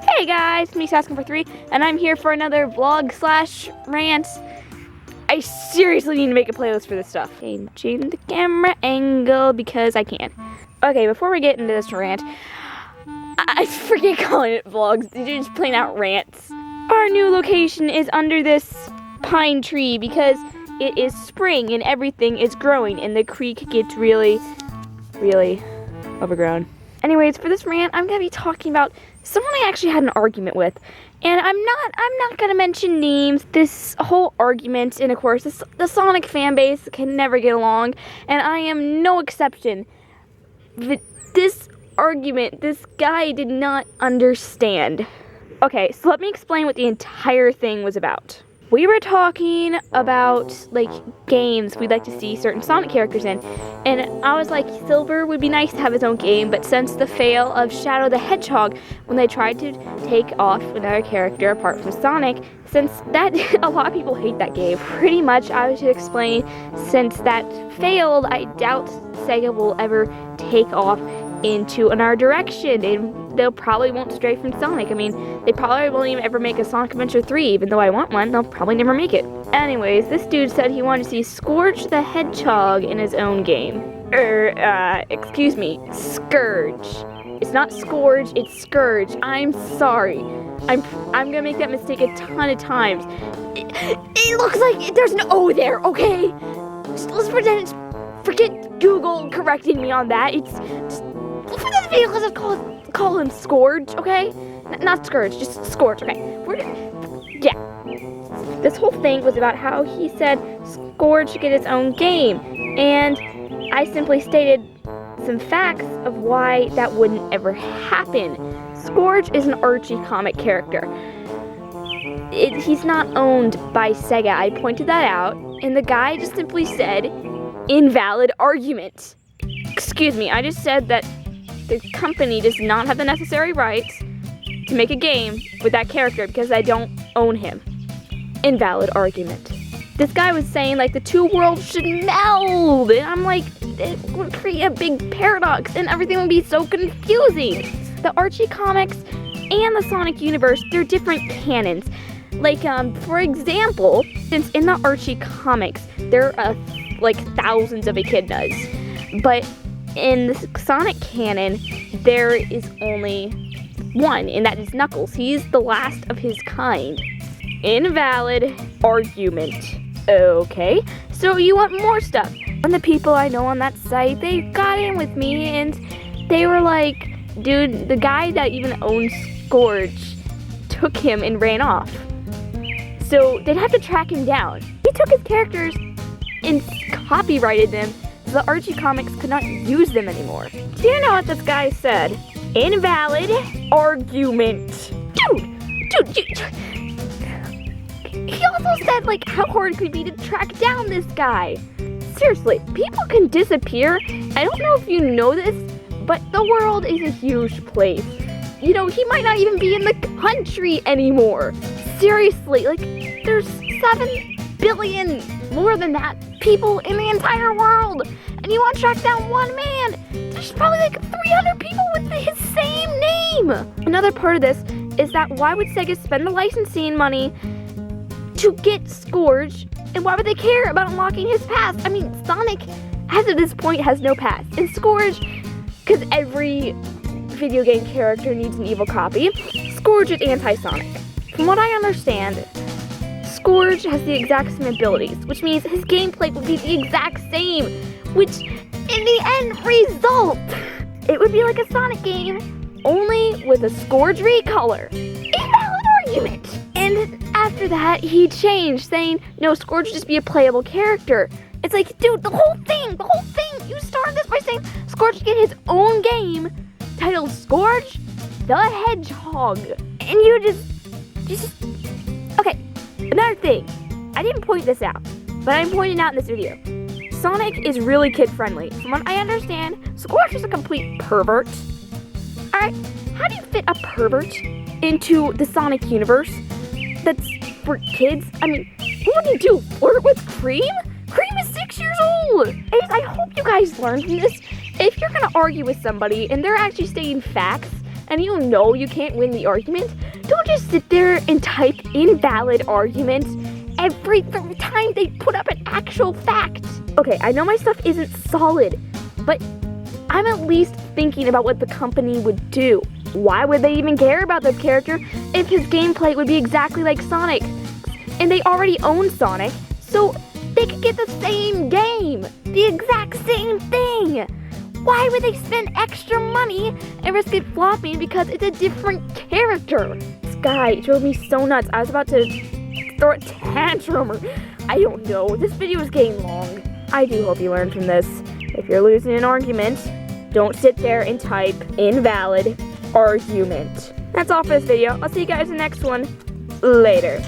Hey guys, me Saskin43, and I'm here for another vlog slash rant. I seriously need to make a playlist for this stuff. Changing the camera angle because I can. Okay, before we get into this rant, I forget calling it vlogs. They're just plain out rants. Our new location is under this pine tree because it is spring and everything is growing and the creek gets really overgrown. Anyways, for this rant, I'm gonna be talking about someone I actually had an argument with, and I'm not gonna mention names. This whole argument, and of course, the Sonic fan base can never get along, and I am no exception. But this argument, this guy did not understand. Okay, so let me explain what the entire thing was about. We were talking about, games we'd like to see certain Sonic characters in. And I was like, Silver would be nice to have his own game, but since the fail of Shadow the Hedgehog, when they tried to take off another character apart from Sonic, since that, a lot of people hate that game. Pretty much, I was to explain, since that failed, I doubt Sega will ever take off into another direction, and they'll probably won't stray from Sonic. I mean, they probably won't even ever make a Sonic Adventure 3, even though I want one, they'll probably never make it. Anyways, this dude said he wanted to see Scourge the Hedgehog in his own game. Excuse me, Scourge. It's not Scourge, it's Scourge. I'm sorry. I'm gonna make that mistake a ton of times. It looks like there's no O there, okay? Let's pretend forget Google correcting me on that. It's just, for this video, let's call him Scourge, okay? Not Scourge, just Scourge, okay? Yeah. This whole thing was about how he said Scourge should get its own game, and I simply stated some facts of why that wouldn't ever happen. Scourge is an Archie comic character. He's not owned by Sega. I pointed that out, and the guy just simply said, "Invalid argument." Excuse me, I just said that the company does not have the necessary rights to make a game with that character because I don't own him. Invalid argument. This guy was saying the two worlds should meld, and I'm like, it would create a big paradox and everything would be so confusing. The Archie comics and the Sonic universe, they're different canons. For example, since in the Archie comics, there are thousands of echidnas, but in the Sonic canon, there is only one, and that is Knuckles. He's the last of his kind. Invalid argument. Okay, so you want more stuff. And the people I know on that site, they got in with me, and they were like, dude, the guy that even owns Scourge took him and ran off. So they'd have to track him down. He took his characters and copyrighted them, so the Archie comics could not use them anymore. Do you know what this guy said? Invalid argument. Dude. He also said, how hard could it be to track down this guy? Seriously, people can disappear. I don't know if you know this, but the world is a huge place. You know, he might not even be in the country anymore. Seriously, there's 7 billion, more than that, people in the entire world. And you want to track down one man? There's probably 300 people with his same name. Another part of this is that why would Sega spend the licensing money to get Scourge, and why would they care about unlocking his past? I mean, Sonic, as of this point, has no past. And Scourge, because every video game character needs an evil copy, Scourge is anti-Sonic. From what I understand, Scourge has the exact same abilities, which means his gameplay would be the exact same, which, in the end result, it would be like a Sonic game, only with a Scourge recolor. Invalid argument! And after that, he changed, saying, no, Scourge would just be a playable character. It's like, dude, the whole thing, you started this by saying Scourge should get his own game titled Scourge the Hedgehog. And you just, okay, another thing, I didn't point this out, but I'm pointing out in this video. Sonic is really kid-friendly. From what I understand, Scourge is a complete pervert. Alright, how do you fit a pervert into the Sonic universe that's for kids? I mean, what do? Flirt with Cream? Cream is 6 years old! I hope you guys learned from this. If you're gonna argue with somebody and they're actually stating facts, and you know you can't win the argument, don't just sit there and type invalid argument every time they put up an actual fact. Okay, I know my stuff isn't solid, but I'm at least thinking about what the company would do. Why would they even care about this character if his gameplay would be exactly like Sonic? And they already own Sonic, so they could get the same game, the exact same thing. Why would they spend extra money and risk it flopping because it's a different character? This guy drove me so nuts. I was about to throw a tantrum, or I don't know. This video is getting long. I do hope you learned from this. If you're losing an argument, don't sit there and type invalid argument. That's all for this video. I'll see you guys in the next one. Later.